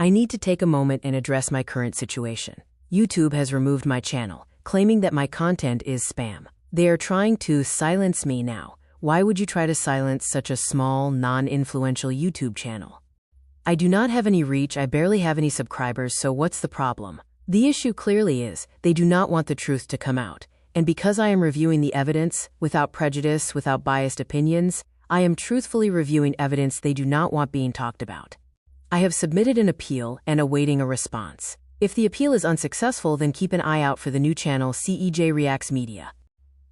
I need to take a moment and address my current situation. YouTube has removed my channel, claiming that my content is spam. They are trying to silence me now. Why would you try to silence such a small, non-influential YouTube channel? I do not have any reach, I barely have any subscribers, so what's the problem? The issue clearly is, they do not want the truth to come out. And because I am reviewing the evidence, without prejudice, without biased opinions, I am truthfully reviewing evidence they do not want being talked about. I have submitted an appeal and awaiting a response. If the appeal is unsuccessful, then keep an eye out for the new channel CEJ Reacts Media.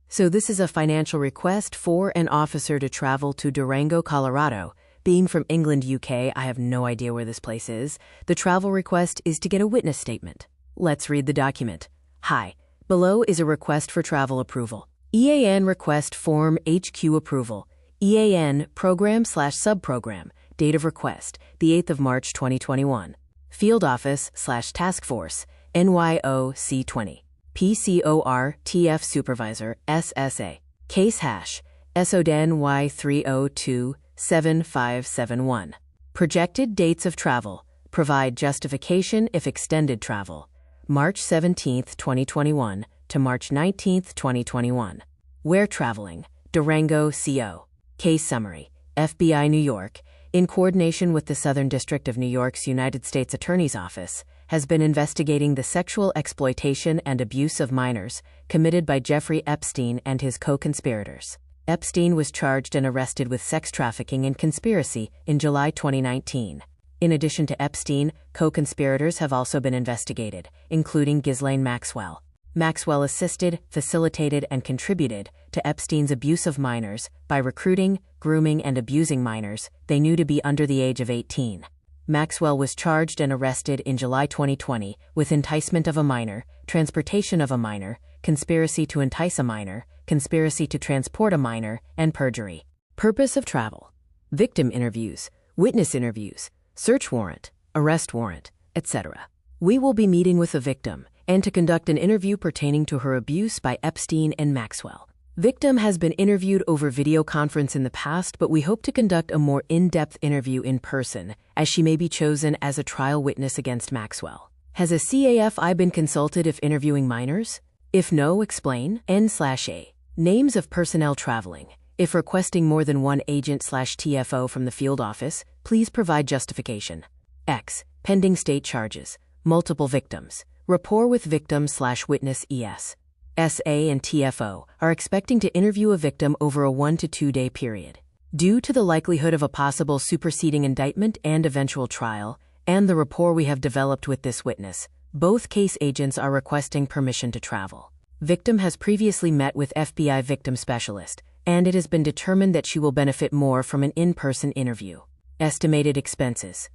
So this is a financial request for an officer to travel to Durango, Colorado. Being from England, UK, I have no idea where this place is. The travel request is to get a witness statement. Let's read the document. Hi. Below is a request for travel approval. EAN Request Form HQ Approval. EAN Program/Subprogram. Date of request, the 8th of March 2021. Field Office/Task Force, NYOC 20. PCOR TF Supervisor, SSA. Case hash, SODENY3027571. Projected dates of travel. Provide justification if extended travel. March 17, 2021 to March 19, 2021. Where traveling? Durango, CO. Case summary. FBI New York, in coordination with the Southern District of New York's United States Attorney's Office, has been investigating the sexual exploitation and abuse of minors committed by Jeffrey Epstein and his co-conspirators. Epstein was charged and arrested with sex trafficking and conspiracy in July 2019. In addition to Epstein, co-conspirators have also been investigated, including Ghislaine Maxwell. Maxwell assisted, facilitated, and contributed to Epstein's abuse of minors by recruiting, grooming, and abusing minors they knew to be under the age of 18. Maxwell was charged and arrested in July 2020 with enticement of a minor, transportation of a minor, conspiracy to entice a minor, conspiracy to transport a minor, and perjury. Purpose of travel: victim interviews, witness interviews, search warrant, arrest warrant, etc. We will be meeting with the victim and to conduct an interview pertaining to her abuse by Epstein and Maxwell. Victim has been interviewed over video conference in the past, but we hope to conduct a more in-depth interview in person, as she may be chosen as a trial witness against Maxwell. Has a CAFI been consulted if interviewing minors? If no, explain. N/A. Names of personnel traveling. If requesting more than one agent/TFO from the field office, please provide justification. X. Pending state charges. Multiple victims. Rapport with victim/witness ES. SA and TFO are expecting to interview a victim over a 1 to 2 day period. Due to the likelihood of a possible superseding indictment and eventual trial, and the rapport we have developed with this witness, both case agents are requesting permission to travel. Victim has previously met with FBI victim specialist, and it has been determined that she will benefit more from an in-person interview. Estimated expenses.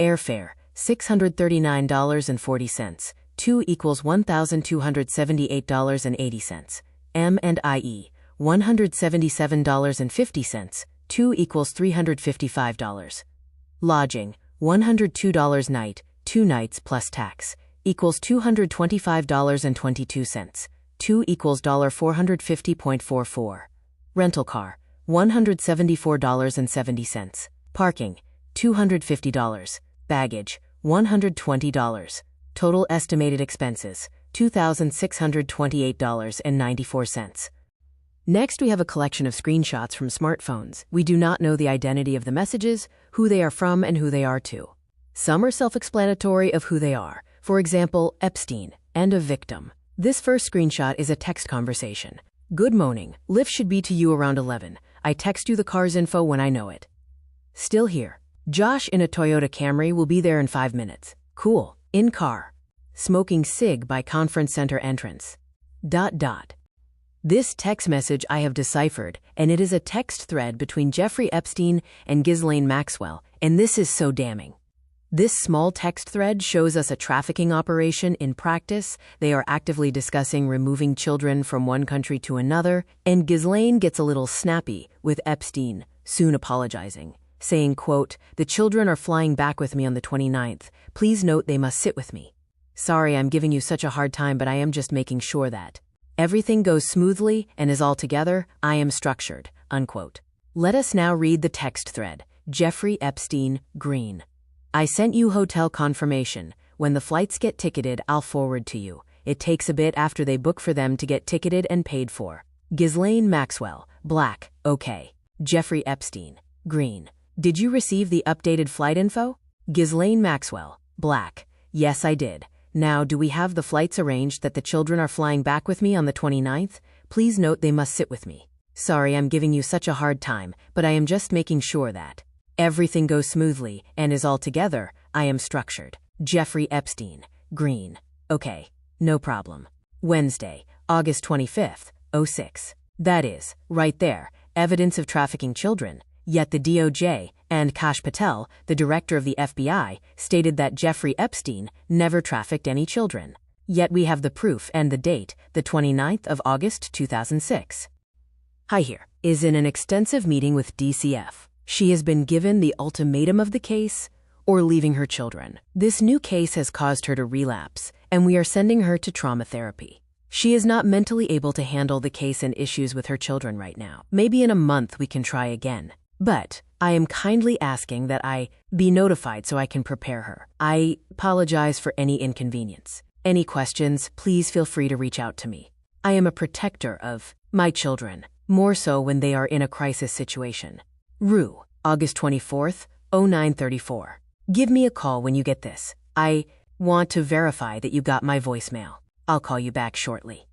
Airfare, $639.40. 2 equals $1,278.80. M&IE, $177.50. 2 equals $355. Lodging, $102 night, 2 nights plus tax, equals $225.22. 2 equals $450.44. Rental car, $174.70. Parking, $250. Baggage, $120. Total estimated expenses, $2,628.94. Next, we have a collection of screenshots from smartphones. We do not know the identity of the messages, who they are from, and who they are to. Some are self-explanatory of who they are. For example, Epstein, and a victim. This first screenshot is a text conversation. Good morning. Lift should be to you around 11. I text you the car's info when I know it. Still here. Josh in a Toyota Camry will be there in 5 minutes. Cool. In car. Smoking cig by conference center entrance. ... This text message I have deciphered, and it is a text thread between Jeffrey Epstein and Ghislaine Maxwell, and this is so damning. This small text thread shows us a trafficking operation in practice. They are actively discussing removing children from one country to another, and Ghislaine gets a little snappy with Epstein, soon apologizing, saying, quote, "The children are flying back with me on the 29th. Please note they must sit with me. Sorry I'm giving you such a hard time, but I am just making sure that everything goes smoothly and is all together. I am structured," unquote. Let us now read the text thread. Jeffrey Epstein, Green. I sent you hotel confirmation. When the flights get ticketed, I'll forward to you. It takes a bit after they book for them to get ticketed and paid for. Ghislaine Maxwell, black, okay. Jeffrey Epstein, green. Did you receive the updated flight info? Ghislaine Maxwell, black. Yes, I did. Now, do we have the flights arranged that the children are flying back with me on the 29th? Please note they must sit with me. Sorry I'm giving you such a hard time, but I am just making sure that everything goes smoothly and is all together. I am structured. Jeffrey Epstein, green. Okay, no problem. Wednesday, August 25th, 06. That is, right there, evidence of trafficking children. Yet the DOJ and Kash Patel, the director of the FBI, stated that Jeffrey Epstein never trafficked any children. Yet we have the proof and the date, the 29th of August 2006. Hi here is in an extensive meeting with DCF. She has been given the ultimatum of the case or leaving her children. This new case has caused her to relapse, and we are sending her to trauma therapy. She is not mentally able to handle the case and issues with her children right now. Maybe in a month we can try again. But I am kindly asking that I be notified so I can prepare her. I apologize for any inconvenience. Any questions, please feel free to reach out to me. I am a protector of my children, more so when they are in a crisis situation. Rue, August 24th, 0934. Give me a call when you get this. I want to verify that you got my voicemail. I'll call you back shortly.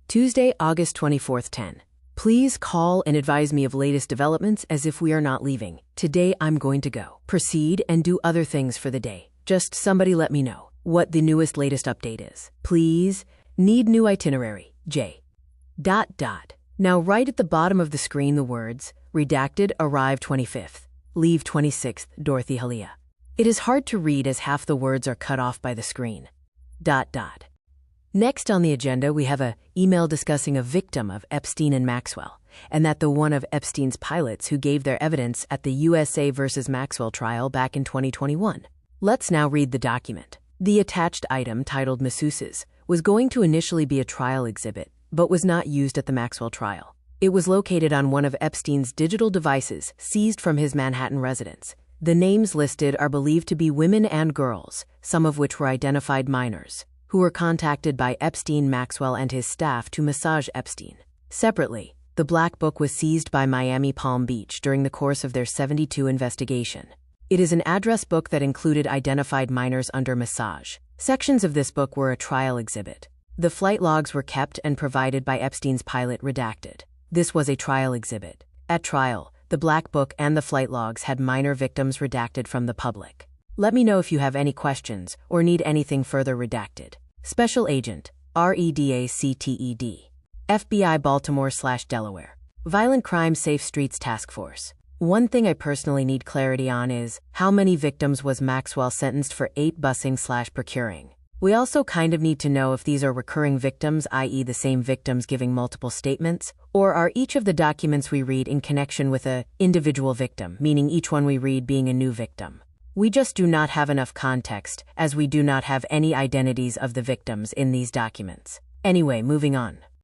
Tuesday, August 24th, 10. Please call and advise me of latest developments as if we are not leaving. Today I'm going to go. Proceed and do other things for the day. Just somebody let me know what the latest update is. Please, need new itinerary. J. Now right at the bottom of the screen the words, redacted, arrive 25th, leave 26th, Dorothy Halia. It is hard to read as half the words are cut off by the screen. Next on the agenda, we have an email discussing a victim of Epstein and Maxwell, and that the one of Epstein's pilots who gave their evidence at the USA versus Maxwell trial back in 2021. Let's now read the document. The attached item, titled Masseuses, was going to initially be a trial exhibit, but was not used at the Maxwell trial. It was located on one of Epstein's digital devices seized from his Manhattan residence. The names listed are believed to be women and girls, some of which were identified minors, who were contacted by Epstein, Maxwell, and his staff to massage Epstein. Separately, the Black Book was seized by Miami Palm Beach during the course of their 72 investigation. It is an address book that included identified minors under massage. Sections of this book were a trial exhibit. The flight logs were kept and provided by Epstein's pilot, redacted. This was a trial exhibit. At trial, the Black Book and the flight logs had minor victims redacted from the public. Let me know if you have any questions or need anything further redacted. Special Agent, REDACTED. FBI Baltimore/Delaware. Violent Crime Safe Streets Task Force. One thing I personally need clarity on is, how many victims was Maxwell sentenced for 8 busing/procuring? We also kind of need to know if these are recurring victims, i.e. the same victims giving multiple statements, or are each of the documents we read in connection with an individual victim, meaning each one we read being a new victim. We just do not have enough context, as we do not have any identities of the victims in these documents. Anyway, moving on.